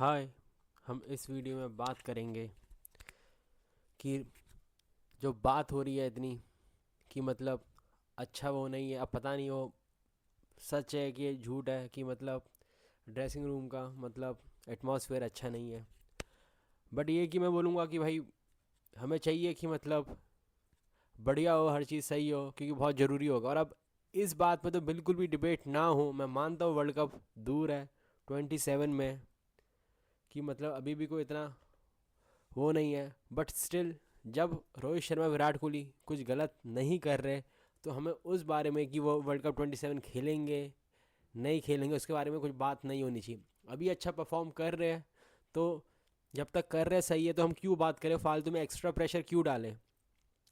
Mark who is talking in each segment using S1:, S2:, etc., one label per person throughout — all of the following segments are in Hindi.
S1: हाय। हम इस वीडियो में बात करेंगे कि जो बात हो रही है इतनी कि मतलब अच्छा वो नहीं है। अब पता नहीं वो सच है कि ये झूठ है कि मतलब ड्रेसिंग रूम का मतलब एटमॉस्फेयर अच्छा नहीं है। बट ये कि मैं बोलूँगा कि भाई हमें चाहिए कि मतलब बढ़िया हो, हर चीज़ सही हो, क्योंकि बहुत ज़रूरी होगा। और अब इस बात पे तो बिल्कुल भी डिबेट ना हो। मैं मानता हूँ वर्ल्ड कप दूर है 27 में, कि मतलब अभी भी कोई इतना वो नहीं है। बट स्टिल जब रोहित शर्मा विराट कोहली कुछ गलत नहीं कर रहे तो हमें उस बारे में कि वो वर्ल्ड कप 27 खेलेंगे नहीं खेलेंगे उसके बारे में कुछ बात नहीं होनी चाहिए। अभी अच्छा परफॉर्म कर रहे हैं तो जब तक कर रहे सही है तो हम क्यों बात करें, फालतू में एक्स्ट्रा प्रेशर क्यों डालें।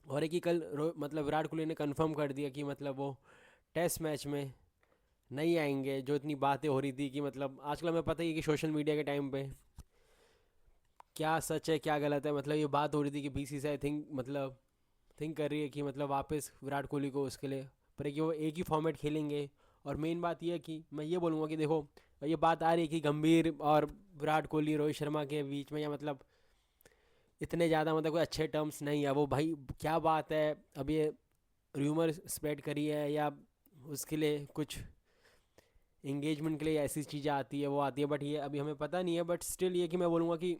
S1: और एक ही कल मतलब विराट कोहली ने कंफर्म कर दिया कि मतलब वो टेस्ट मैच में नहीं आएंगे। जो इतनी बातें हो रही थी कि मतलब आजकल हमें पता ही है कि सोशल मीडिया के टाइम पे क्या सच है क्या गलत है। मतलब ये बात हो रही थी कि बीसीसीआई थिंक कर रही है कि मतलब वापस विराट कोहली को उसके लिए पर कि वो एक ही फॉर्मेट खेलेंगे। और मेन बात ये है कि मैं ये बोलूँगा कि देखो, ये बात आ रही है कि गंभीर और विराट कोहली रोहित शर्मा के बीच में या मतलब इतने ज़्यादा मतलब कोई अच्छे टर्म्स नहीं है। वो भाई क्या बात है, अब ये र्यूमर स्प्रेड करी है या उसके लिए कुछ इंगेजमेंट के लिए ऐसी चीज़ें आती है वो आती है, बट ये अभी हमें पता नहीं है। बट स्टिल ये कि मैं बोलूँगा कि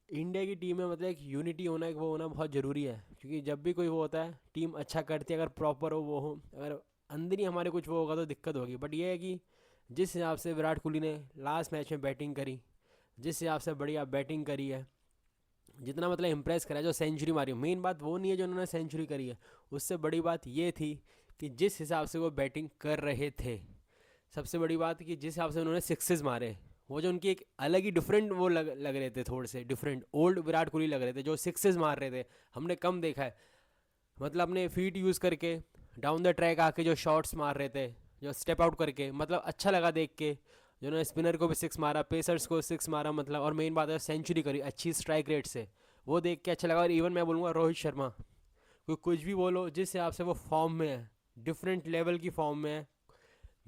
S1: इंडिया की टीम में मतलब एक यूनिटी होना, एक वो होना बहुत ज़रूरी है। क्योंकि जब भी कोई वो होता है टीम अच्छा करती है, अगर प्रॉपर हो वो हो, अगर अंदर ही हमारे कुछ वो होगा तो दिक्कत होगी। बट ये है कि जिस हिसाब से विराट कोहली ने लास्ट मैच में बैटिंग करी, जिस हिसाब से बढ़िया बैटिंग करी है, जितना मतलब इम्प्रेस करा है, जो सेंचुरी मारी, मेन बात वो नहीं है जो उन्होंने सेंचुरी करी है, उससे बड़ी बात ये थी कि जिस हिसाब से वो बैटिंग कर रहे थे। सबसे बड़ी बात कि जिस हिसाब से उन्होंने सिक्सेस मारे, वो जो उनकी एक अलग ही डिफरेंट वो लग रहे थे, थोड़े से डिफरेंट ओल्ड विराट कोहली लग रहे थे जो सिक्सेस मार रहे थे। हमने कम देखा है, मतलब अपने फीट यूज़ करके डाउन द ट्रैक आके जो शॉट्स मार रहे थे, जो स्टेप आउट करके, मतलब अच्छा लगा देख के। जिन्होंने स्पिनर को भी सिक्स मारा, पेसर्स को सिक्स मारा, मतलब और मेन बात है सेंचुरी करी अच्छी स्ट्राइक रेट से, वो देख के अच्छा लगा। और इवन मैं बोलूँगा रोहित शर्मा, कोई कुछ भी बोलो, जिस हिसाब से वो फॉर्म में है, डिफरेंट लेवल की फॉर्म में है।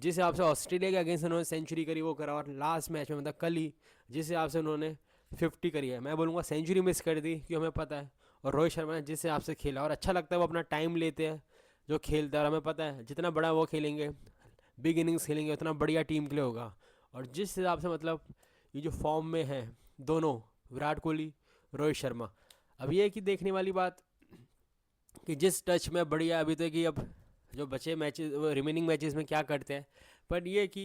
S1: जिस हिसाब से ऑस्ट्रेलिया के अगेंस्ट उन्होंने सेंचुरी करी वो करा, और लास्ट मैच में मतलब कल ही जिस हिसाब से उन्होंने 50 करी है, मैं बोलूँगा सेंचुरी मिस कर दी क्योंकि हमें पता है। और रोहित शर्मा ने जिस हिसाब से खेला, और अच्छा लगता है वो अपना टाइम लेते हैं जो खेलता है। और हमें पता है जितना बड़ा वो खेलेंगे, बिग इनिंग्स खेलेंगे, उतना बढ़िया टीम के लिए होगा। और जिस हिसाब से मतलब ये जो फॉर्म में है दोनों, विराट कोहली, रोहित शर्मा, अब ये है कि देखने वाली बात कि जिस टच में बढ़िया अभी तो कि अब जो बचे मैचेस रिमेनिंग मैचेस में क्या करते हैं। बट ये कि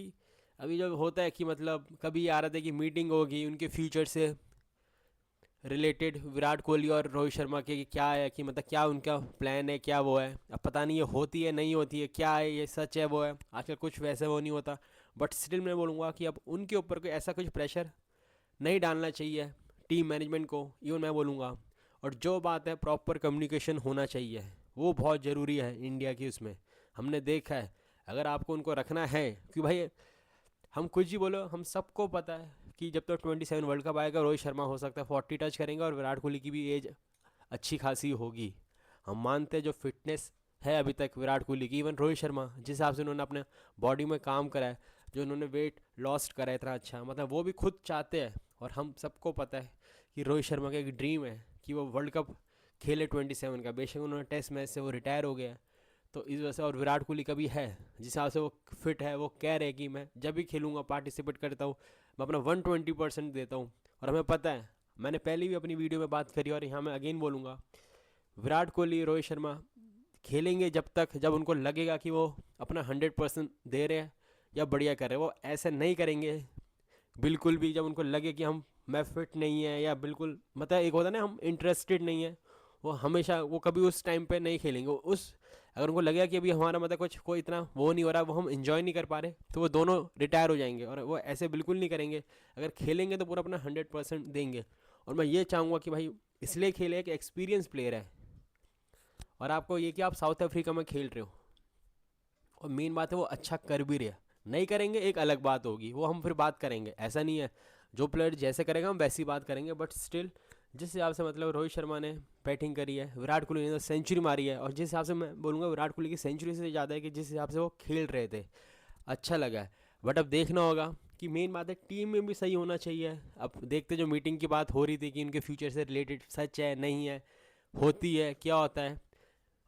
S1: अभी जो होता है कि मतलब कभी आ रहा था कि मीटिंग होगी उनके फ्यूचर से रिलेटेड, विराट कोहली और रोहित शर्मा के, कि क्या है कि मतलब क्या उनका प्लान है, क्या वो है। अब पता नहीं ये होती है नहीं होती है, क्या है ये सच है वो है, आजकल कुछ वैसे वो नहीं होता। बट स्टिल मैं बोलूँगा कि अब उनके ऊपर कोई ऐसा कुछ प्रेशर नहीं डालना चाहिए टीम मैनेजमेंट को, इवन मैं बोलूँगा। और जो बात है प्रॉपर कम्युनिकेशन होना चाहिए, वो बहुत ज़रूरी है इंडिया की उसमें। हमने देखा है अगर आपको उनको रखना है, कि भाई हम कुछ ही बोलो, हम सबको पता है कि जब तक 27 वर्ल्ड कप आएगा रोहित शर्मा हो सकता है 40 टच करेंगे और विराट कोहली की भी एज अच्छी खासी होगी। हम मानते हैं जो फिटनेस है अभी तक विराट कोहली की, इवन रोहित शर्मा जिस हिसाब से उन्होंने अपने बॉडी में काम करा है, जो उन्होंने वेट लॉस्ट करा है इतना अच्छा, मतलब वो भी खुद चाहते हैं। और हम सबको पता है कि रोहित शर्मा का एक ड्रीम है कि वो वर्ल्ड कप खेले 27 का। बेशक उन्होंने टेस्ट मैच से वो रिटायर हो गया है, तो इस वजह से। और विराट कोहली का भी है जिस हिसाब से वो फिट है, वो कह रहे हैं कि मैं जब भी खेलूँगा पार्टिसिपेट करता हूँ मैं अपना 120% देता हूँ। और हमें पता है, मैंने पहले भी अपनी वीडियो में बात करी और यहाँ मैं अगेन बोलूँगा, विराट कोहली रोहित शर्मा खेलेंगे जब तक जब उनको लगेगा कि वो अपना 100% दे रहे हैं या बढ़िया कर रहे हैं। वो ऐसे नहीं करेंगे बिल्कुल भी जब उनको लगे कि हम मैं फिट नहीं है या बिल्कुल मतलब एक होता है ना हम इंटरेस्टेड नहीं है, वो हमेशा वो कभी उस टाइम पे नहीं खेलेंगे। उस अगर उनको लगेगा कि अभी हमारा मतलब कुछ कोई इतना वो नहीं हो रहा, वो हम इंजॉय नहीं कर पा रहे, तो वो दोनों रिटायर हो जाएंगे। और वो ऐसे बिल्कुल नहीं करेंगे, अगर खेलेंगे तो पूरा अपना 100% देंगे। और मैं ये चाहूँगा कि भाई इसलिए खेले कि एक्सपीरियंस प्लेयर है, और आपको ये कि आप साउथ अफ्रीका में खेल रहे हो, और मेन बात है वो अच्छा कर भी रहे। नहीं करेंगे एक अलग बात होगी, वो हम फिर बात करेंगे, ऐसा नहीं है। जो प्लेयर जैसे करेगा हम वैसी बात करेंगे। बट स्टिल जिस हिसाब से मतलब रोहित शर्मा ने बैटिंग करी है, विराट कोहली ने तो सेंचुरी मारी है, और जिस हिसाब से मैं बोलूँगा विराट कोहली की सेंचुरी से ज़्यादा है कि जिस हिसाब से वो खेल रहे थे, अच्छा लगा है। बट अब देखना होगा कि मेन बात है टीम में भी सही होना चाहिए। अब देखते जो मीटिंग की बात हो रही थी कि उनके फ्यूचर से रिलेटेड सच है नहीं है, होती है क्या होता है।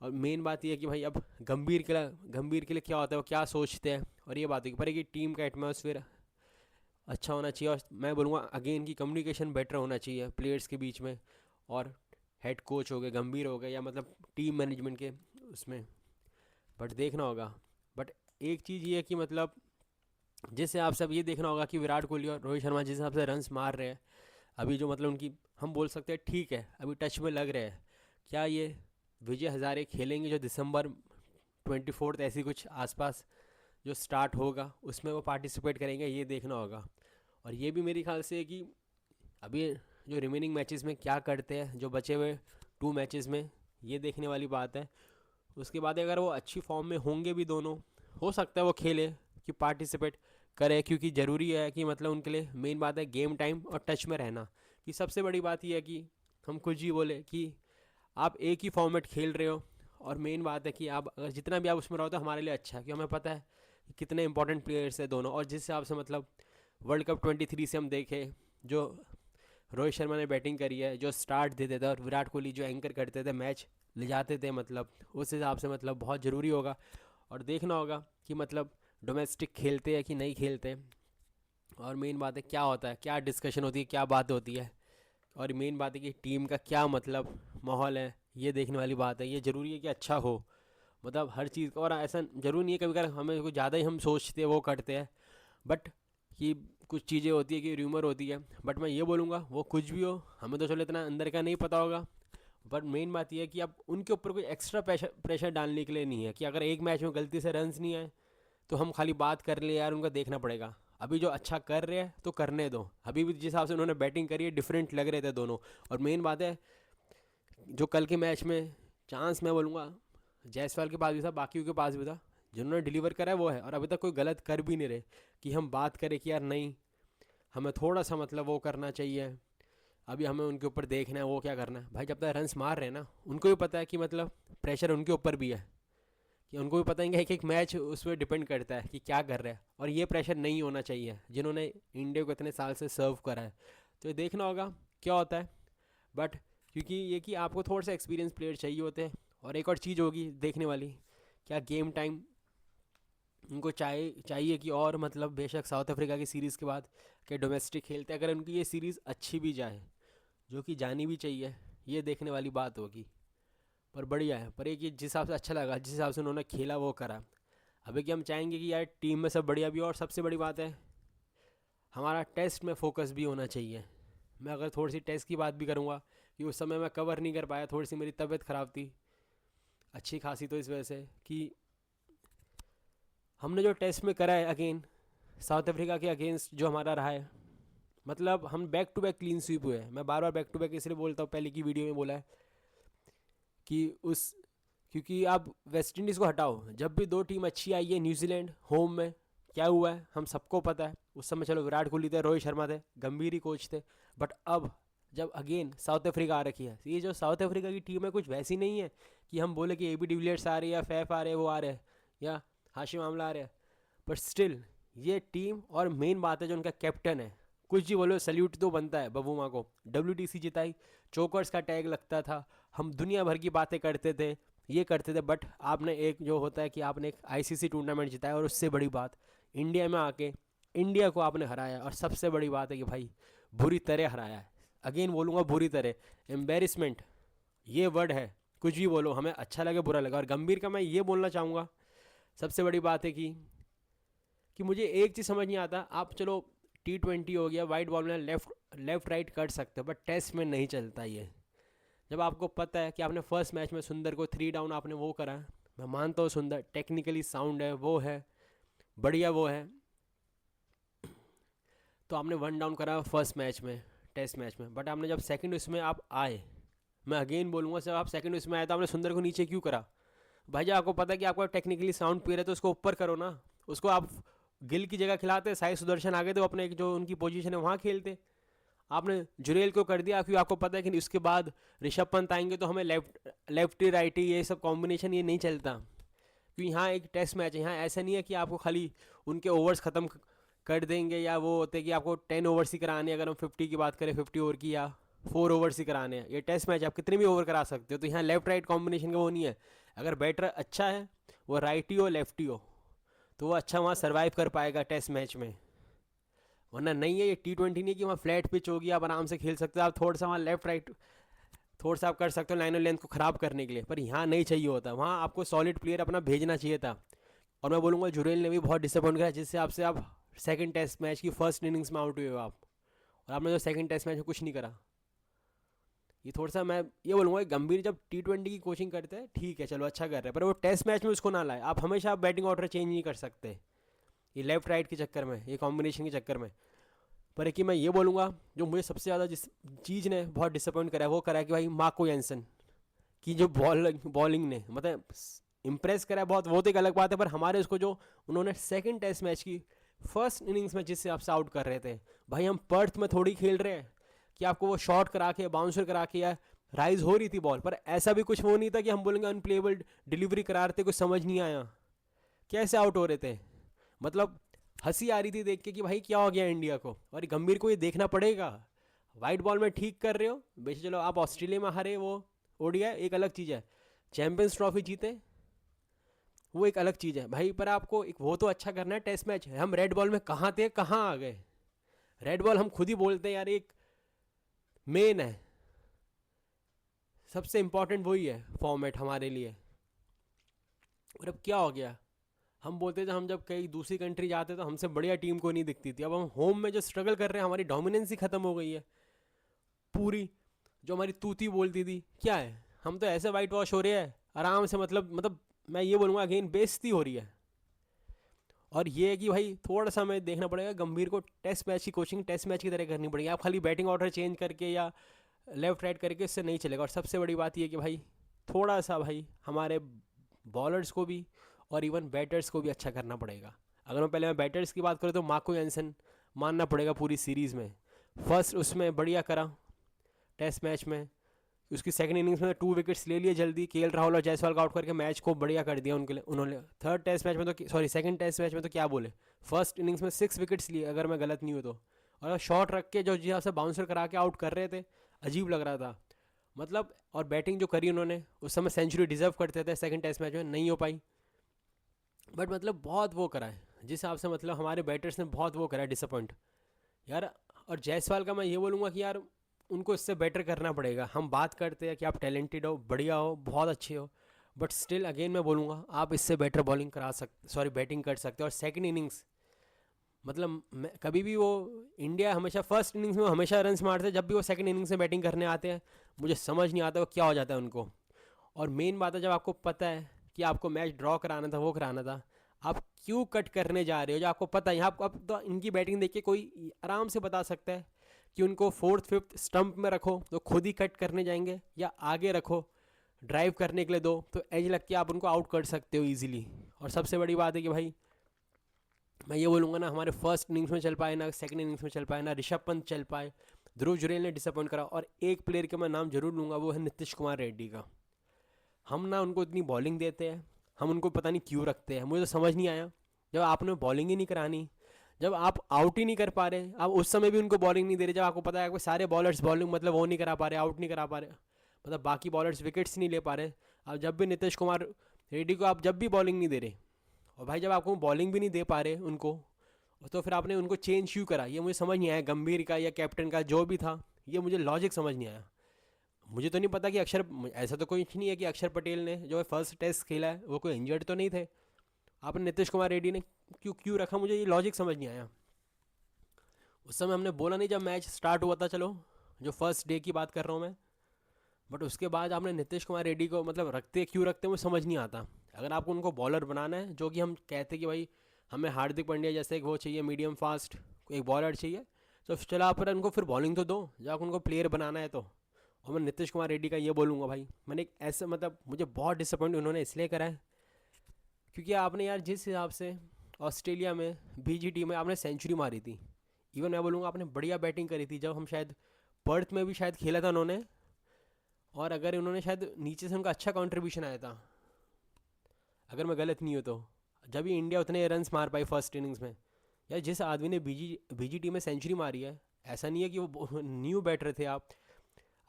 S1: और मेन बात ये है कि भाई अब गंभीर के लिए क्या होता है, वो क्या सोचते हैं। और ये बात है पर कि टीम का एटमॉस्फेयर अच्छा होना चाहिए। और मैं बोलूँगा अगेन की कम्युनिकेशन बेटर होना चाहिए प्लेयर्स के बीच में, और हेड कोच हो गए, गंभीर हो गए, या मतलब टीम मैनेजमेंट के उसमें। बट देखना होगा। बट एक चीज़ ये है कि मतलब जिस हिसाब से अब ये देखना होगा कि विराट कोहली और रोहित शर्मा जिस हिसाब से रन्स मार रहे हैं अभी, जो मतलब उनकी हम बोल सकते हैं ठीक है अभी टच में लग रहे हैं। क्या ये विजय हज़ारे खेलेंगे जो दिसंबर 24 ऐसी कुछ आसपास जो स्टार्ट होगा उसमें वो पार्टिसिपेट करेंगे, ये देखना होगा। और ये भी मेरे ख्याल से है कि अभी जो रिमेनिंग मैचेस में क्या करते हैं, जो बचे हुए 2 मैचेस में, ये देखने वाली बात है। उसके बाद अगर वो अच्छी फॉर्म में होंगे भी दोनों, हो सकता है वो खेले कि पार्टिसिपेट करे, क्योंकि ज़रूरी है कि मतलब उनके लिए मेन बात है गेम टाइम और टच में रहना। कि सबसे बड़ी बात यह है कि हम कुछ ही बोले कि आप एक ही फॉर्मेट खेल रहे हो, और मेन बात है कि आप अगर जितना भी आप उसमें रहो तो हमारे लिए अच्छा है, क्योंकि हमें पता है कि कितने इंपॉर्टेंट प्लेयर्स हैं दोनों। और जिस हिसाब से मतलब वर्ल्ड कप 23 से हम देखें, जो रोहित शर्मा ने बैटिंग करी है, जो स्टार्ट देते थे, और विराट कोहली जो एंकर करते थे, मैच ले जाते थे, मतलब उस हिसाब से मतलब बहुत ज़रूरी होगा। और देखना होगा कि मतलब डोमेस्टिक खेलते हैं कि नहीं खेलते। और मेन बात है क्या होता है, क्या डिस्कशन होती है, क्या बात होती है। और मेन बात है कि टीम का क्या मतलब माहौल है, ये देखने वाली बात है। ये ज़रूरी है कि अच्छा हो, मतलब हर चीज़ का। और ऐसा ज़रूरी नहीं है कभी कभी हमें कुछ ज़्यादा ही हम सोचते हैं वो करते हैं, बट कि कुछ चीज़ें होती है कि र्यूमर होती है। बट मैं ये बोलूँगा वो कुछ भी हो, हमें तो चलो इतना अंदर का नहीं पता होगा। बट मेन बात यह है कि अब उनके ऊपर कोई एक्स्ट्रा प्रेशर डालने के लिए नहीं है कि अगर एक मैच में गलती से रन्स नहीं आए तो हम खाली बात कर ले यार, उनका देखना पड़ेगा। अभी जो अच्छा कर रहे हैं तो करने दो। अभी भी जिस हिसाब से उन्होंने बैटिंग करी है डिफरेंट लग रहे थे दोनों। और मेन बात है जो कल के मैच में चांस मैं बोलूँगा जायसवाल के पास भी था, बाकियों के पास भी था, जिन्होंने डिलीवर करा है वो है। और अभी तक कोई गलत कर भी नहीं रहे कि हम बात करें कि यार नहीं, हमें थोड़ा सा मतलब वो करना चाहिए, अभी हमें उनके ऊपर देखना है वो क्या करना है। भाई जब तक रन्स मार रहे हैं ना, उनको भी पता है कि मतलब प्रेशर उनके ऊपर भी है, कि उनको भी पता है कि एक एक मैच उस पर डिपेंड करता है कि क्या कर रहे हैं। और ये प्रेशर नहीं होना चाहिए जिन्होंने इंडिया को इतने साल से सर्व करा है। तो ये देखना होगा क्या होता है। बट क्योंकि ये कि आपको थोड़ा सा एक्सपीरियंस प्लेयर चाहिए होते हैं। और एक और चीज़ होगी देखने वाली, क्या गेम टाइम उनको चाहिए कि और मतलब बेशक साउथ अफ्रीका की सीरीज़ के बाद के डोमेस्टिक खेलते हैं, अगर उनकी ये सीरीज़ अच्छी भी जाए, जो कि जानी भी चाहिए, ये देखने वाली बात होगी। पर बढ़िया है, पर एक ये जिस हिसाब से अच्छा लगा, जिस हिसाब से उन्होंने खेला वो करा। अभी कि हम चाहेंगे कि यार टीम में सब बढ़िया भी हो, और सबसे बड़ी बात है हमारा टेस्ट में फोकस भी होना चाहिए। मैं अगर थोड़ी सी टेस्ट की बात भी करूँगा कि उस समय मैं कवर नहीं कर पाया, थोड़ी सी मेरी तबीयत ख़राब थी अच्छी खासी, तो इस वजह से कि हमने जो टेस्ट में करा है अगेन साउथ अफ्रीका के अगेंस्ट जो हमारा रहा है, मतलब हम back to back clean sweep हुए हैं। मैं बार बार बैक टू बैक इसलिए बोलता हूँ, पहले की वीडियो में बोला है कि उस क्योंकि आप वेस्ट इंडीज़ को हटाओ, जब भी 2 टीम अच्छी आई है न्यूजीलैंड होम में, क्या हुआ है हम सबको पता है। उस समय चलो विराट कोहली थे, रोहित शर्मा थे, गंभीर ही कोच थे। बट अब जब अगेन साउथ अफ्रीका आ रखी है, ये जो साउथ अफ्रीका की टीम है कुछ वैसी नहीं है कि हम बोले कि ए बी डिविलियर्स आ रही है, या फैफ आ रहे हैं, वो आ रहे हैं, या हाशिम आमला आ रहे हैं। बट स्टिल ये टीम, और मेन बात है जो उनका कैप्टन है, कुछ भी बोलो सल्यूट तो बनता है बबूमा को। WTC जिताई, चोकर्स का टैग लगता था, हम दुनिया भर की बातें करते थे, ये करते थे। बट आपने एक जो होता है कि आपने एक ICC टूर्नामेंट जिताया, और उससे बड़ी बात इंडिया में आके इंडिया को आपने हराया। और सबसे बड़ी बात है कि भाई बुरी तरह हराया है। अगेन बोलूँगा बुरी तरह, एम्बेरसमेंट ये वर्ड है, कुछ भी बोलो हमें अच्छा लगे बुरा लगा। और गंभीर का मैं ये बोलना चाहूँगा, सबसे बड़ी बात है कि मुझे एक चीज़ समझ नहीं आता, आप चलो T20 हो गया, वाइट बॉल में लेफ्ट लेफ्ट राइट कर सकते हो, बट टेस्ट में नहीं चलता ये। जब आपको पता है कि आपने फर्स्ट मैच में सुंदर को 3 डाउन आपने वो करा है, मैं मानता हूँ सुंदर टेक्निकली साउंड है, वो है बढ़िया वो है, तो आपने 1 डाउन करा फर्स्ट मैच में, टेस्ट मैच में। बट आपने जब सेकंड उसमें आप आए, मैं अगेन बोलूँगा जब आप सेकंड उसमें आए तो आपने सुंदर को नीचे क्यों करा? भाई जब आपको पता है कि आपका टेक्निकली साउंड प्लेयर है तो उसको ऊपर करो ना। उसको आप गिल की जगह खिलाते, साई सुदर्शन आगे तो अपने जो उनकी पोजीशन है वहाँ खेलते। आपने जुरेल को कर दिया क्योंकि आपको पता है कि उसके बाद ऋषभ पंत आएंगे तो हमें लेफ्टी राइटी ये सब कॉम्बिनेशन ये नहीं चलता। क्योंकि यहाँ एक टेस्ट मैच है, यहाँ ऐसा नहीं है कि आपको खाली उनके ओवर्स ख़त्म कर देंगे, या वो होते हैं कि आपको 10 ओवर्स ही कराने हैं, अगर हम 50 की बात करें 50 ओवर की, या 4 ओवर्स ही कराने हैं। ये टेस्ट मैच आप कितने भी ओवर करा सकते हो, तो यहाँ लेफ्ट राइट कॉम्बिनेशन का वो नहीं है। अगर बैटर अच्छा है, वो राइटी हो लेफ्टी हो, तो वो अच्छा वहाँ सर्वाइव कर पाएगा टेस्ट मैच में। वरना नहीं है, ये T20 नहीं है कि वहाँ फ्लैट पिच होगी, आप आराम से खेल सकते हो। आप थोड़ा सा वहाँ लेफ्ट राइट थोड़ा सा आप कर सकते हो लाइन और लेंथ को ख़राब करने के लिए, पर यहाँ नहीं चाहिए होता। वहाँ आपको सॉलिड प्लेयर अपना भेजना चाहिए था। और मैं बोलूँगा जुरेल ने भी बहुत डिसअपॉइंट करा, जिस हिसाब से आप सेकंड टेस्ट मैच की फर्स्ट इनिंग्स में आउट हुए हो आप, और आपने जो सेकंड टेस्ट मैच में कुछ नहीं करा। ये थोड़ा सा मैं ये बोलूँगा कि गंभीर जब T20 की कोचिंग करते हैं ठीक है, चलो अच्छा कर रहे हैं, पर वो टेस्ट मैच में उसको ना लाए। आप हमेशा आप बैटिंग ऑर्डर चेंज नहीं कर सकते, ये लेफ्ट राइट के चक्कर में, ये कॉम्बिनेशन के चक्कर में। पर एक कि मैं ये बोलूँगा, जो मुझे सबसे ज़्यादा जिस चीज़ ने बहुत डिसअपॉइंट करा है, वो करा है कि भाई मार्को जेनसन की जो बॉलिंग ने मतलब इम्प्रेस करा है बहुत, वो तो एक अलग बात है। पर हमारे उसको जो उन्होंने सेकंड टेस्ट मैच की फर्स्ट इनिंग्स में जिससे आपसे आउट कर रहे थे, भाई हम पर्थ में थोड़ी खेल रहे हैं कि आपको वो शॉट करा के बाउंसर करा के या राइज हो रही थी बॉल, पर ऐसा भी कुछ वो नहीं था कि हम बोलेंगे अनप्लेबल डिलीवरी करा रहे थे, कुछ समझ नहीं आया कैसे आउट हो रहे थे। मतलब हंसी आ रही थी देख के कि भाई क्या हो गया इंडिया को, और गंभीर को ये देखना पड़ेगा। वाइट बॉल में ठीक कर रहे हो बेशक, चलो आप ऑस्ट्रेलिया में हारे, वो ओडिया एक अलग चीज़ है, चैंपियंस ट्रॉफी जीते वो एक अलग चीज़ है भाई, पर आपको एक वो तो अच्छा करना है। टेस्ट मैच है, हम रेड बॉल में कहाँ थे कहाँ आ गए। रेड बॉल हम खुद ही बोलते हैं यार, एक मेन है, सबसे इम्पोर्टेंट वही है फॉर्मेट हमारे लिए। और अब क्या हो गया, हम बोलते थे हम जब कहीं दूसरी कंट्री जाते तो हमसे बढ़िया टीम को नहीं दिखती थी, अब हम होम में जो स्ट्रगल कर रहे हैं, हमारी डोमिनेंस ही खत्म हो गई है पूरी। जो हमारी तूती बोलती थी क्या है, हम तो ऐसे वाइट वॉश हो रहे हैं आराम से। मतलब मैं ये बोलूँगा अगेन बेइज्जती हो रही है। और ये है कि भाई थोड़ा सा हमें देखना पड़ेगा गंभीर को, टेस्ट मैच की कोचिंग टेस्ट मैच की तरह करनी पड़ेगी। आप खाली बैटिंग ऑर्डर चेंज करके या लेफ्ट राइट करके इससे नहीं चलेगा। और सबसे बड़ी बात ये कि भाई थोड़ा सा भाई हमारे बॉलर्स को भी और इवन बैटर्स को भी अच्छा करना पड़ेगा। अगर मैं बैटर्स की बात करूँ तो मार्को जेनसन मानना पड़ेगा पूरी सीरीज़ में, फर्स्ट उसमें बढ़िया करा टेस्ट मैच में, उसकी सेकंड इनिंग्स में 2 विकेट्स ले लिए जल्दी, KL राहुल और जायसवाल का आउट करके मैच को बढ़िया कर दिया उनके लिए उन्होंने। थर्ड टेस्ट मैच में तो सॉरी सेकंड टेस्ट मैच में तो क्या बोले, फर्स्ट इनिंग्स में 6 विकेट्स लिए अगर मैं गलत नहीं हूँ तो। और शॉट रख के जो जिस से बाउंसर करा के आउट कर रहे थे, अजीब लग रहा था मतलब। और बैटिंग जो करी उन्होंने उस समय सेंचुरी डिजर्व करते थे, सेकंड टेस्ट मैच में नहीं हो पाई। बट मतलब बहुत वो करा है जिस हिसाब से, मतलब हमारे बैटर्स ने बहुत वो करा है डिसअपॉइंट यार। और जायसवाल का मैं ये बोलूँगा कि यार उनको इससे बेटर करना पड़ेगा। हम बात करते हैं कि आप टैलेंटेड हो, बढ़िया हो, बहुत अच्छे हो, बट स्टिल अगेन मैं बोलूँगा आप इससे बेटर बॉलिंग करा सकते, सॉरी बैटिंग कर सकते हो। और सेकंड इनिंग्स मतलब कभी भी वो इंडिया हमेशा फर्स्ट इनिंग्स में हमेशा रन्स मारते हैं, जब भी वो सेकंड इनिंग्स में बैटिंग करने आते हैं मुझे समझ नहीं आता वो क्या हो जाता है उनको। और मेन बात है जब आपको पता है कि आपको मैच ड्रॉ कराना था, वो कराना था, आप क्यों कट करने जा रहे हो? जो आपको पता है यहाँ आपको, अब तो इनकी बैटिंग देख के कोई आराम से बता सकता है कि उनको फोर्थ फिफ्थ स्टंप में रखो तो खुद ही कट करने जाएंगे, या आगे रखो ड्राइव करने के लिए दो तो एज लग के आप उनको आउट कर सकते हो ईजिली। और सबसे बड़ी बात है कि भाई मैं ये बोलूँगा ना, हमारे फर्स्ट इनिंग्स में चल पाए ना सेकंड इनिंग्स में चल पाए ना ऋषभ पंत चल पाए, ध्रुव जुरेल ने डिसअपॉइंट करा। और एक प्लेयर के मैं नाम जरूर लूँगा, वो है नीतीश कुमार रेड्डी का। हम ना उनको इतनी बॉलिंग देते हैं, हम उनको पता नहीं क्यों रखते हैं, मुझे तो समझ नहीं आया। जब आपने बॉलिंग ही नहीं करानी, जब आप आउट ही नहीं कर पा रहे, आप उस समय भी उनको बॉलिंग नहीं दे रहे, जब आपको पता है कि सारे बॉलर्स बॉलिंग मतलब वो नहीं करा पा रहे, आउट नहीं करा पा रहे, मतलब बाकी बॉलर्स विकेट्स नहीं ले पा रहे, अब जब भी नीतीश कुमार रेड्डी को आप जब भी बॉलिंग नहीं दे रहे, और भाई जब आपको बॉलिंग भी नहीं दे पा रहे उनको, तो फिर आपने उनको चेंज क्यों करा? ये मुझे समझ नहीं आया। गंभीर का या कैप्टन का जो भी था, ये मुझे लॉजिक समझ नहीं आया। मुझे तो नहीं पता कि ऐसा तो कोई नहीं है कि अक्षर पटेल ने जो फर्स्ट टेस्ट खेला है वो कोई इंजर्ड तो नहीं थे, आपने नीतीश कुमार रेड्डी ने क्यों क्यों रखा? मुझे ये लॉजिक समझ नहीं आया। उस समय हमने बोला नहीं जब मैच स्टार्ट हुआ था, चलो जो फर्स्ट डे की बात कर रहा हूँ मैं, बट उसके बाद आपने नीतीश कुमार रेड्डी को मतलब रखते क्यों रखते मुझे समझ नहीं आता। अगर आपको उनको बॉलर बनाना है, जो कि हम कहते कि भाई हमें हार्दिक पांड्या जैसे एक वो चाहिए मीडियम फास्ट एक बॉलर चाहिए, तो चलो आप उनको फिर बॉलिंग तो दो, जब आप उनको प्लेयर बनाना है तो। और मैं नीतीश कुमार रेड्डी का ये बोलूँगा भाई, मैंने एक ऐसे मतलब मुझे बहुत डिसअपॉइंट उन्होंने इसलिए करा है क्योंकि आपने यार जिस हिसाब से ऑस्ट्रेलिया में BGT में आपने सेंचुरी मारी थी, इवन मैं बोलूँगा आपने बढ़िया बैटिंग करी थी, जब हम शायद पर्थ में भी शायद खेला था उन्होंने, और अगर उन्होंने शायद नीचे से उनका अच्छा कंट्रीब्यूशन आया था अगर मैं गलत नहीं हूँ तो, जब ही इंडिया उतने रन्स मार पाई फर्स्ट इनिंग्स में, यार जिस आदमी ने बीजीटी में सेंचुरी मारी है, ऐसा नहीं है कि वो न्यू बैटर थे आप,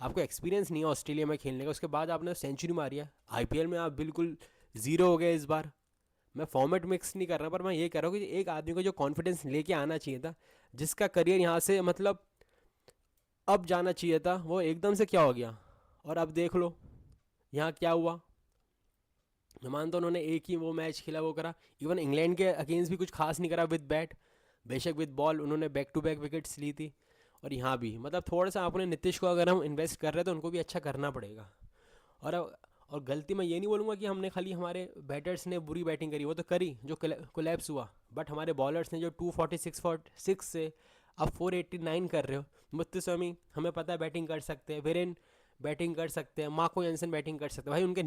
S1: आपको एक्सपीरियंस नहीं है ऑस्ट्रेलिया में खेलने का, उसके बाद आपने सेंचुरी मारी है। आईपीएल में आप बिल्कुल ज़ीरो हो गए इस बार। मैं फॉर्मेट मिक्स नहीं कर रहा, पर मैं ये कह रहा हूँ कि एक आदमी को जो कॉन्फिडेंस लेके आना चाहिए था, जिसका करियर यहाँ से मतलब अब जाना चाहिए था, वो एकदम से क्या हो गया। और अब देख लो यहाँ क्या हुआ। मैं मानता हूँ उन्होंने एक ही वो मैच खेला, वो करा। इवन इंग्लैंड के अगेंस्ट भी कुछ खास नहीं करा विद बैट, बेशक विद बॉल उन्होंने बैक टू बैक विकेट्स ली थी। और यहाँ भी मतलब थोड़ा सा अपने नीतीश को अगर हम इन्वेस्ट कर रहे हैं तो उनको भी अच्छा करना पड़ेगा। और गलती मैं ये नहीं बोलूँगा कि हमने खाली हमारे बैटर्स ने बुरी बैटिंग करी, वो तो करी जो कोलैप्स हुआ, बट हमारे बॉलर्स ने जो 246 से अब 489 कर रहे हो। मुत्तुस्वामी हमें पता है बैटिंग कर सकते हैं, वीरेन बैटिंग कर सकते हैं, मार्को जेंसन बैटिंग कर सकते हैं, भाई उनके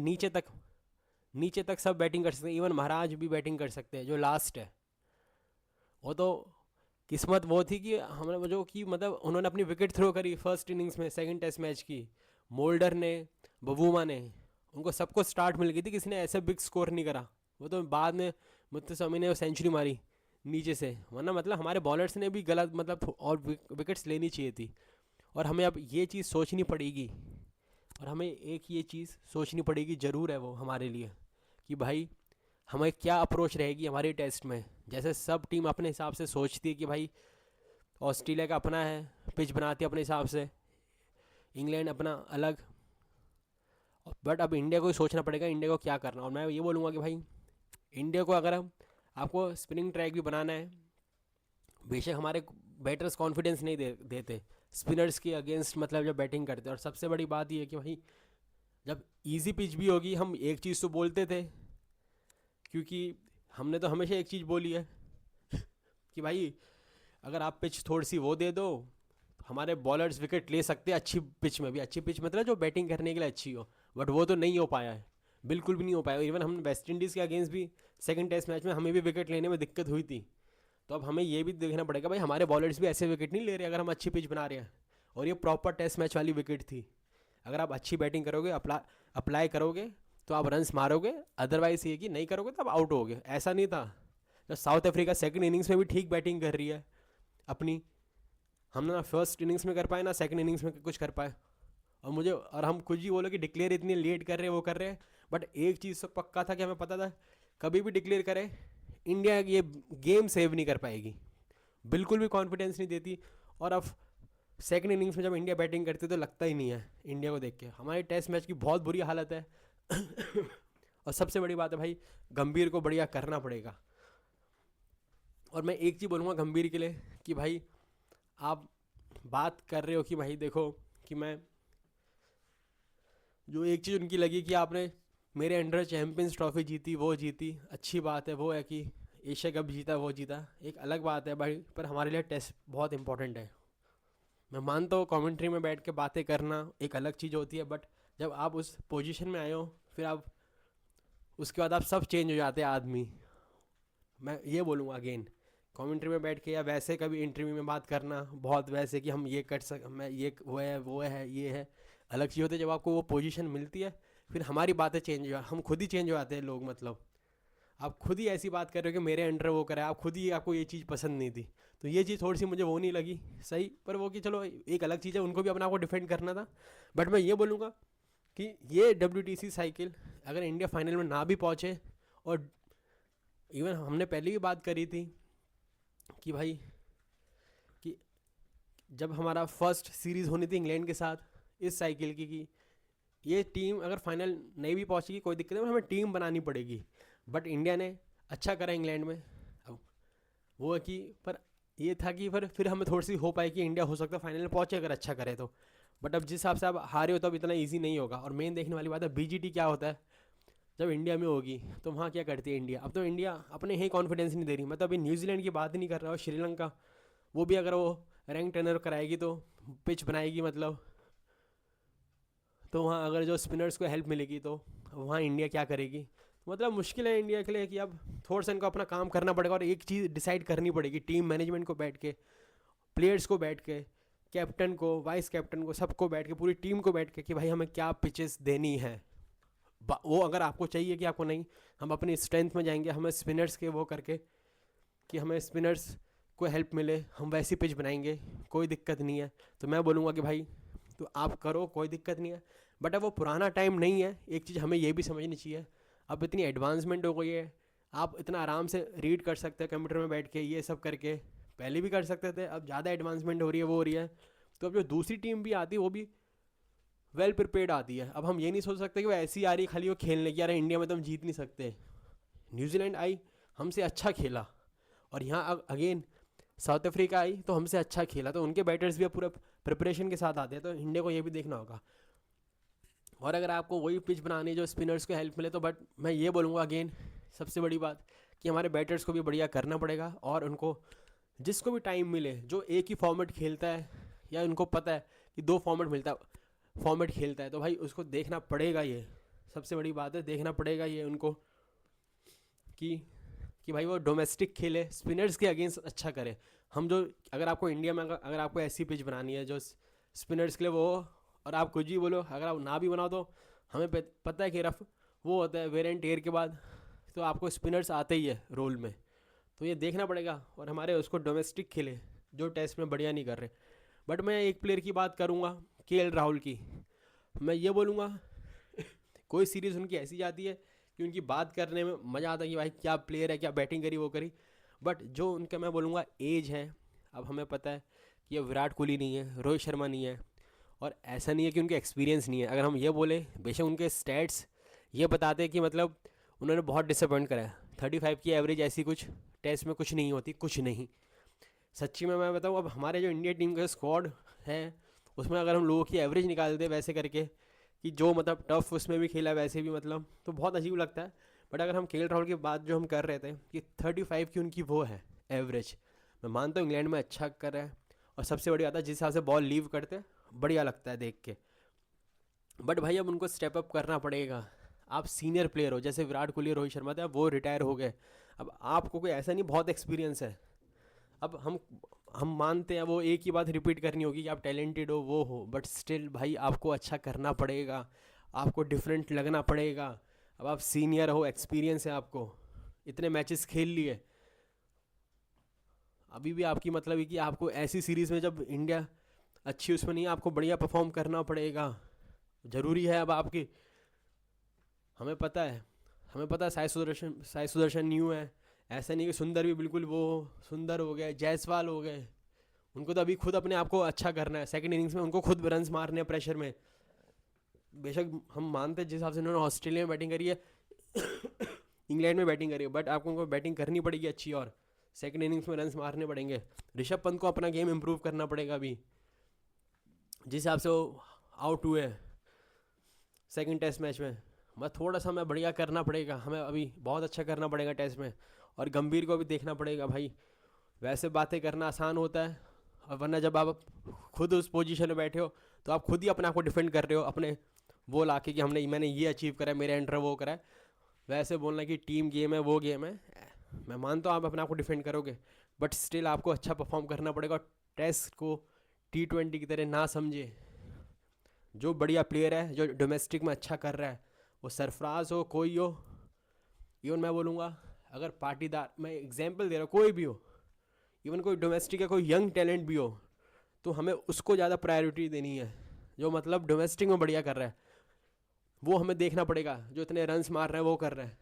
S1: नीचे तक सब बैटिंग कर सकते हैं, इवन महाराज भी बैटिंग कर सकते हैं जो लास्ट है। वो तो किस्मत वो थी कि हमने जो कि मतलब उन्होंने अपनी विकेट थ्रो करी फर्स्ट इनिंग्स में सेकंड टेस्ट मैच की। मोल्डर ने, बबूमा ने, उनको सबको स्टार्ट मिल गई थी, किसी ने ऐसे बिग स्कोर नहीं करा। वो तो बाद में मुत्तुस्वामी ने सेंचुरी मारी नीचे से, वरना मतलब हमारे बॉलर्स ने भी गलत मतलब और विकेट्स लेनी चाहिए थी। और हमें अब ये चीज़ सोचनी पड़ेगी, और हमें एक ये चीज़ सोचनी पड़ेगी ज़रूर है वो हमारे लिए, कि भाई हमें क्या अप्रोच रहेगी हमारे टेस्ट में। जैसे सब टीम अपने हिसाब से सोचती है कि भाई ऑस्ट्रेलिया का अपना है, पिच बनाती है अपने हिसाब से, इंग्लैंड अपना अलग, बट अब इंडिया को ही सोचना पड़ेगा इंडिया को क्या करना। और मैं ये बोलूँगा कि भाई इंडिया को अगर हम आपको स्पिनिंग ट्रैक भी बनाना है, बेशक हमारे बैटर्स कॉन्फिडेंस नहीं देते स्पिनर्स के अगेंस्ट मतलब जब बैटिंग करते। और सबसे बड़ी बात ये है कि भाई जब इजी पिच भी होगी, हम एक चीज़ तो बोलते थे, क्योंकि हमने तो हमेशा एक चीज़ बोली है कि भाई अगर आप पिच थोड़ी सी वो दे दो, हमारे बॉलर्स विकेट ले सकते हैं अच्छी पिच में भी। अच्छी पिच मतलब जो बैटिंग करने के लिए अच्छी हो, बट वो तो नहीं हो पाया है, बिल्कुल भी नहीं हो पाया। इवन हम वेस्ट इंडीज़ के अगेंस्ट भी सेकंड टेस्ट मैच में हमें भी विकेट लेने में दिक्कत हुई थी। तो अब हमें ये भी देखना पड़ेगा भाई हमारे बॉलर्स भी ऐसे विकेट नहीं ले रहे अगर हम अच्छी पिच बना रहे हैं। और ये प्रॉपर टेस्ट मैच वाली विकेट थी। अगर आप अच्छी बैटिंग करोगे, अप्लाई करोगे, तो आप रन्स मारोगे, अदरवाइज ये कि नहीं करोगे तो आप आउट होगे। ऐसा नहीं था जब साउथ अफ्रीका सेकंड इनिंग्स में भी ठीक बैटिंग कर रही है अपनी, हम ना फर्स्ट इनिंग्स में कर पाए ना सेकंड इनिंग्स में कुछ कर पाए। और हम खुद ही बोलो कि डिक्लेयर इतनी लेट कर रहे हैं वो कर रहे हैं, बट एक चीज़ तो पक्का था कि हमें पता था कभी भी डिक्लेयर करें इंडिया ये गेम सेव नहीं कर पाएगी, बिल्कुल भी कॉन्फिडेंस नहीं देती। और अब सेकंड इनिंग्स में जब इंडिया बैटिंग करती है तो लगता ही नहीं है इंडिया को देख के हमारे टेस्ट मैच की बहुत बुरी हालत है। और सबसे बड़ी बात है भाई गंभीर को बढ़िया करना पड़ेगा। और मैं एक चीज़ बोलूँगा गंभीर के लिए कि भाई आप बात कर रहे हो कि भाई देखो कि मैं जो एक चीज़ उनकी लगी कि आपने मेरे अंडर चैंपियंस ट्रॉफी जीती, वो जीती, अच्छी बात है। वो है कि एशिया कप जीता, वो जीता, एक अलग बात है भाई, पर हमारे लिए टेस्ट बहुत इंपॉर्टेंट है। मैं मानता हूँ कमेंट्री में बैठ के बातें करना एक अलग चीज़ होती है, बट जब आप उस पोजीशन में आए हो फिर आप उसके बाद आप सब चेंज हो जाते हैं आदमी। मैं ये बोलूँगा अगेन, कमेंट्री में बैठ के या वैसे कभी इंटरव्यू में बात करना बहुत वैसे कि हम ये कर सक मैं ये वो है ये है, अलग चीज़ होती है। जब आपको वो पोजीशन मिलती है फिर हमारी बातें चेंज हो, हम खुद ही चेंज हो जाते हैं लोग। मतलब आप खुद ही ऐसी बात कर रहे हो कि मेरे अंडर वो करा, आप खुद ही आपको ये चीज़ पसंद नहीं थी। तो ये चीज़ थोड़ी सी मुझे वो नहीं लगी सही, पर वो कि चलो एक अलग चीज़ है, उनको भी अपना आपको डिफेंड करना था। बट मैं ये बोलूँगा कि ये WTC साइकिल अगर इंडिया फाइनल में ना भी पहुँचे, और इवन हमने पहले भी बात करी थी कि भाई कि जब हमारा फर्स्ट सीरीज़ होनी थी इंग्लैंड के साथ इस साइकिल की, कि ये टीम अगर फाइनल नहीं भी पहुंचेगी कोई दिक्कत नहीं, हमें टीम बनानी पड़ेगी। बट इंडिया ने अच्छा करा इंग्लैंड में। अब वो है कि पर ये था कि फिर हमें थोड़ी सी होप आई कि इंडिया हो सकता है फाइनल में पहुंचे अगर अच्छा करे तो। बट अब जिस हिसाब से आप हारे हो तो अब इतना ईजी नहीं होगा। और मेन देखने वाली बात है BGT क्या होता है जब इंडिया में होगी, तो वहाँ क्या करती है इंडिया। अब तो इंडिया अपने ही कॉन्फिडेंस नहीं दे रही। मैं तो अभी न्यूजीलैंड की बात ही नहीं कर रहा हूँ, श्रीलंका, वो भी अगर वो रैंक टर्नर कराएगी तो पिच बनाएगी मतलब, तो वहाँ अगर जो स्पिनर्स को हेल्प मिलेगी तो वहाँ इंडिया क्या करेगी। मतलब मुश्किल है इंडिया के लिए कि अब थोड़ा सा इनको अपना काम करना पड़ेगा। और एक चीज़ डिसाइड करनी पड़ेगी टीम मैनेजमेंट को बैठ के, प्लेयर्स को बैठ के, कैप्टन को, वाइस कैप्टन को, सबको बैठ के, पूरी टीम को बैठ के कि भाई हमें क्या पिचेस देनी है। वो अगर आपको चाहिए कि आपको नहीं, हम अपनी स्ट्रेंथ में जाएंगे, हमें स्पिनर्स के वो करके कि हमें स्पिनर्स कोई हेल्प मिले हम वैसी पिच बनाएंगे, कोई दिक्कत नहीं है। तो मैं बोलूँगा कि भाई तो आप करो, कोई दिक्कत नहीं है। बट अब वो पुराना टाइम नहीं है। एक चीज़ हमें ये भी समझनी चाहिए, अब इतनी एडवांसमेंट हो गई है, आप इतना आराम से रीड कर सकते हैं कंप्यूटर में बैठ के, ये सब करके पहले भी कर सकते थे, अब ज़्यादा एडवांसमेंट हो रही है, वो हो रही है। तो अब जो दूसरी टीम भी आती है वो भी वेल प्रिपेयर्ड आती है। अब हम ये नहीं सोच सकते कि वो ऐसी आ रही खाली वो खेलने की, यार इंडिया में तो हम जीत नहीं सकते। न्यूजीलैंड आई, हमसे अच्छा खेला, और यहाँ अगेन साउथ अफ्रीका आई तो हमसे अच्छा खेला, तो उनके बैटर्स भी अब पूरा प्रिपरेशन के साथ आते हैं, तो इंडिया को ये भी देखना होगा। और अगर आपको वही पिच बनानी है जो स्पिनर्स को हेल्प मिले, तो बट मैं ये बोलूँगा अगेन सबसे बड़ी बात कि हमारे बैटर्स को भी बढ़िया करना पड़ेगा, और उनको जिसको भी टाइम मिले, जो एक ही फॉर्मेट खेलता है या उनको पता है कि 2 फॉर्मेट खेलता है, तो भाई उसको देखना पड़ेगा। ये सबसे बड़ी बात है, देखना पड़ेगा ये उनको कि भाई वो डोमेस्टिक खेले, स्पिनर्स के अगेंस्ट अच्छा करे। हम जो अगर आपको इंडिया में अगर आपको ऐसी पिच बनानी है जो स्पिनर्स के लिए वो, और आप कुछ भी बोलो, अगर आप ना भी बनाओ तो हमें पता है कि रफ वो होता है वेयर एंड टेयर के बाद, तो आपको स्पिनर्स आते ही है रोल में, तो ये देखना पड़ेगा। और हमारे उसको डोमेस्टिक खेले जो टेस्ट में बढ़िया नहीं कर रहे। बट मैं एक प्लेयर की बात करूँगा, KL राहुल की। मैं ये बोलूँगा कोई सीरीज़ उनकी ऐसी जाती है कि उनकी बात करने में मज़ा आता है कि भाई क्या प्लेयर है, क्या बैटिंग करी वो करी। बट जो उनका मैं बोलूँगा एज है, अब हमें पता है कि ये विराट कोहली नहीं है, रोहित शर्मा नहीं है, और ऐसा नहीं है कि उनके एक्सपीरियंस नहीं है। अगर हम ये बोले, बेशक उनके स्टैट्स ये बताते हैं कि मतलब उन्होंने बहुत डिसअपॉइंट करा है, 35 की एवरेज ऐसी कुछ टेस्ट में कुछ नहीं होती, कुछ नहीं। सच्ची में मैं बताऊँ, अब हमारे जो इंडिया टीम का स्क्वाड है उसमें अगर हम लोगों की एवरेज निकाल दे वैसे करके कि जो मतलब टफ उसमें भी खेला वैसे भी, मतलब तो बहुत अजीब लगता है। बट अगर हम KL राहुल की बात जो हम कर रहे थे कि 35 की उनकी वो है एवरेज, मैं मानता हूँ इंग्लैंड में अच्छा कर रहा है, और सबसे बड़ी बात है जिस हिसाब से बॉल लीव करते हैं बढ़िया लगता है देख के। बट भाई अब उनको स्टेप अप करना पड़ेगा। आप सीनियर प्लेयर हो, जैसे विराट कोहली रोहित शर्मा थे, अब वो रिटायर हो गए, अब आपको कोई ऐसा नहीं बहुत एक्सपीरियंस है। अब हम मानते हैं वो एक ही बात रिपीट करनी होगी कि आप टैलेंटेड हो वो हो, बट स्टिल भाई आपको अच्छा करना पड़ेगा, आपको डिफरेंट लगना पड़ेगा। अब आप सीनियर हो, एक्सपीरियंस है आपको, इतने मैचेस खेल लिए, अभी भी आपकी मतलब है कि आपको ऐसी सीरीज़ में जब इंडिया अच्छी उसमें नहीं है, आपको बढ़िया परफॉर्म करना पड़ेगा, ज़रूरी है। अब आपकी हमें पता है हमें पता है साई सुदर्शन न्यू है, ऐसा नहीं कि सुंदर भी बिल्कुल वो सुंदर हो गए, जायसवाल हो गए, उनको तो अभी खुद अपने आप को अच्छा करना है। सेकंड इनिंग्स में उनको खुद रन्स मारने हैं प्रेशर में। बेशक हम मानते हैं जिस हिसाब से उन्होंने ऑस्ट्रेलिया में बैटिंग करी है इंग्लैंड में बैटिंग करी है, बट आपको उनको बैटिंग करनी पड़ेगी अच्छी, और सेकंड इनिंग्स में रन्स मारने पड़ेंगे। ऋषभ पंत को अपना गेम इंप्रूव करना पड़ेगा अभी, जिस हिसाब से वो आउट हुए सेकंड टेस्ट मैच में। मैं थोड़ा सा हमें बढ़िया करना पड़ेगा, हमें अभी बहुत अच्छा करना पड़ेगा टेस्ट में। और गंभीर को भी देखना पड़ेगा भाई, वैसे बातें करना आसान होता है, और वरना जब आप खुद उस पोजीशन में बैठे हो तो आप खुद ही अपने आप को डिफेंड कर रहे हो, अपने वो ला के कि मैंने ये अचीव करा है, मेरे अंडर वो करा है। वैसे बोलना कि टीम गेम है वो गेम है, मैं मानता हूँ आप अपने आप को डिफेंड करोगे, बट स्टिल आपको अच्छा परफॉर्म करना पड़ेगा। टेस्ट को T20 की तरह ना समझे। जो बढ़िया प्लेयर है, जो डोमेस्टिक में अच्छा कर रहा है, वो सरफराज हो कोई हो, इवन मैं बोलूँगा अगर पाटीदार, मैं एग्जांपल दे रहा हूँ, कोई भी हो, इवन कोई डोमेस्टिक या कोई यंग टैलेंट भी हो, तो हमें उसको ज़्यादा प्रायोरिटी देनी है। जो मतलब डोमेस्टिक में बढ़िया कर रहा है वो हमें देखना पड़ेगा, जो इतने रन्स मार रहा है वो कर रहा है।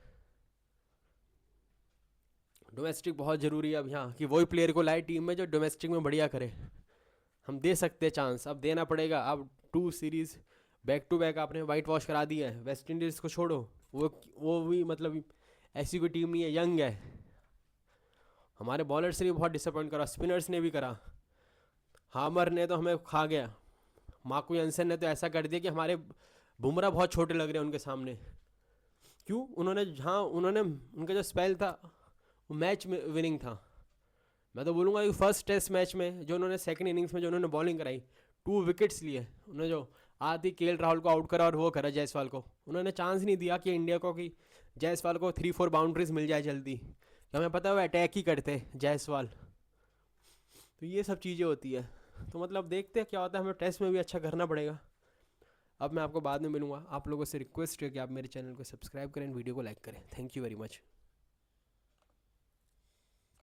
S1: डोमेस्टिक बहुत ज़रूरी है अब यहाँ, कि वही प्लेयर को लाए टीम में जो डोमेस्टिक में बढ़िया करे। हम दे सकते हैं चांस, अब देना पड़ेगा। अब 2 सीरीज़ बैक टू बैक आपने वाइट वॉश करा दिया है। वेस्ट इंडीज़ को छोड़ो, वो भी मतलब ऐसी कोई टीम नहीं है, यंग है। हमारे बॉलर्स ने भी बहुत डिसअपॉइंट करा, स्पिनर्स ने भी करा। हामर ने तो हमें खा गया, मार्को यंसन ने तो ऐसा कर दिया कि हमारे बुमराह बहुत छोटे लग रहे हैं उनके सामने। क्यों? उन्होंने उनका जो स्पेल था वो मैच में विनिंग था। मैं तो बोलूँगा कि फर्स्ट टेस्ट मैच में जो उन्होंने सेकंड इनिंग्स में जो उन्होंने बॉलिंग कराई, 2 विकेट्स लिए उन्होंने, जो आदि KL राहुल को आउट करा और वो करा जायसवाल को, उन्होंने चांस नहीं दिया कि इंडिया को, कि जायसवाल को 3-4 बाउंड्रीज मिल जाए जल्दी, कि हमें पता है वो अटैक ही करते जायसवाल। तो ये सब चीज़ें होती है। तो मतलब देखते हैं क्या होता है, हमें टेस्ट में भी अच्छा करना पड़ेगा। अब मैं आपको बाद में मिलूँगा। आप लोगों से रिक्वेस्ट है कि आप मेरे चैनल को सब्सक्राइब करें, वीडियो को लाइक करें। Thank you very much.